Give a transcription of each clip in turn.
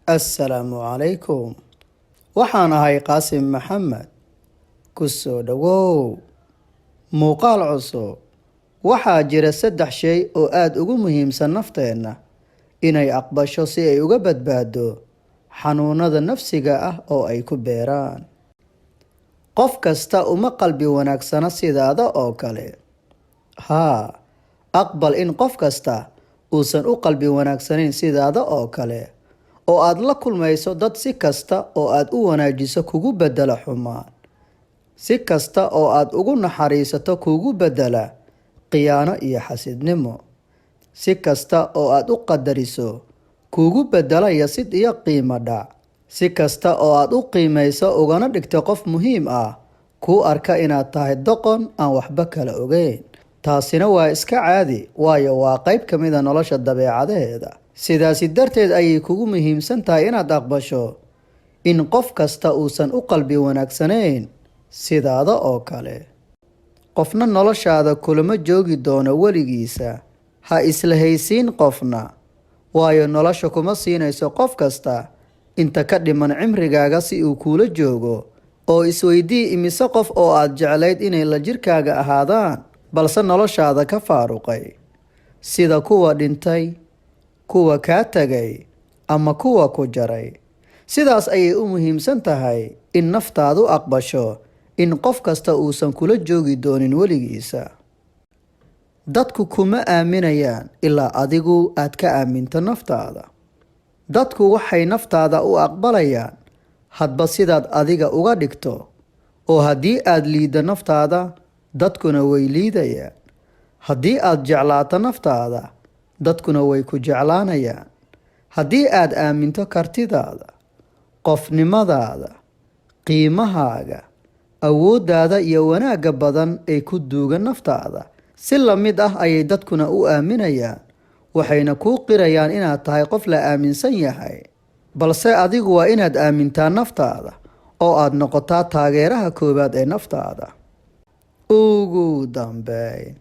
Assalaamu calaykum. Waxaan ahay Qaasim Maxamed. Ku soo dhawow muuqaal cusub. Waxaa jira 3 shay oo aad ugu muhiimsan nafteena inay aqbasho si ay uga badbaado xanuunada nafsiga ah oo ay ku beeraan. Qof kasta uma qalbi wanaagsana sidaada oo kale. Aqbal in qof kasta uusan u qalbi wanaagsanayn sidaada oo kale. oo aad la kulmayso dad si kasta oo aad u wanaajiso kugu bedela xumaan, si kasta oo aad ugu naxariisato kugu bedela khiyaano iyo xasidnimo, si kasta oo aad u qadariso kugu bedela yasid iyo qiimo dhac, si kasta oo aad u qiimayso ugana dhigto qof muhiim ah kuu arka inaad tahay doqon aan waxba kala ogeyn. Taasina waa iska caadi, waayo waa qayb ka mid ah nolosha dabeecadaheeda. Sidaasi darteed ayay kugu muhiimsan tahay inaad aqbasho in qof kasta uusan u qalbi wanaagsanayn sidaada oo kale. Qofna noloshaada kulama joogi doono weligiisa. Ha isla haysiin qofna, waayo nolosha kuma siinayso qof kasta inta ka dhiman cimrigaaga si uu kula joogo. Oo isweydii imise qof oo aad jeclayd inay la jirkaaga ahaadaan balse noloshaada ka faaruqay, sida kuwa dhintay, kuwa kaa tagay, ama kuwa ku jaray. Sidaas ayay u muhiimsan tahay in naftaadu aqbasho in qof kasta uusan kula joogi doonin weligiisa. Dadku kuma aaminayaan ilaa adigu aad ka aaminto naftaada. Dadku waxay naftaada u aqbalayaan hadba sidaad adiga uga dhigto, oo haddii aad liiddo naftaada, dadkuna way liidayaan. Haddii aad jeclaato naftaada, dadkuna way ku jeclaanayaan. Haddii aad aaminto kartidaada, qofnimadaada, qiimahaaga, awooddaada iyo wanaagga badan ee ku duugan naftaada, si la mid ah ayay dadkuna u aaminayaan, waxayna kuu qirayaan inaad tahay qof la aaminsan yahay. Balse adigu waa inaad aamintaa naftaada oo aad noqotaa taageeraha koowaad ee naftaada. Ugu dambeyn,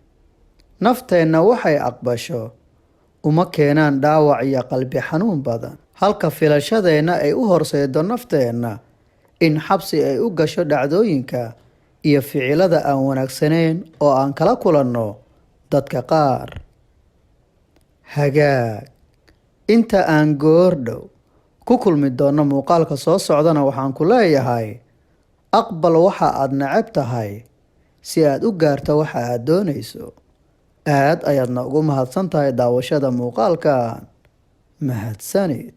nafteenna waxay aqbasho uma keenaan dhaawac iyo qalbi xanuun badan, halka filashadeenna ay u horseedo nafteenna in xabsi ay u gasho dhacdooyinka iyo ficilada aan wanaagsanayn oo aan kala kulanno dadka qaar. Hagaag, inta aan goordhow ku kulmi doono muuqaalka soo socdana waxaan ku leeyahay aqbal waxa aad neceb tahay si aad u gaarto waxa aad doonayso. Aad ayaadna ugu mahadsan tahay daawashada muuqaalkan. Mahadsanid.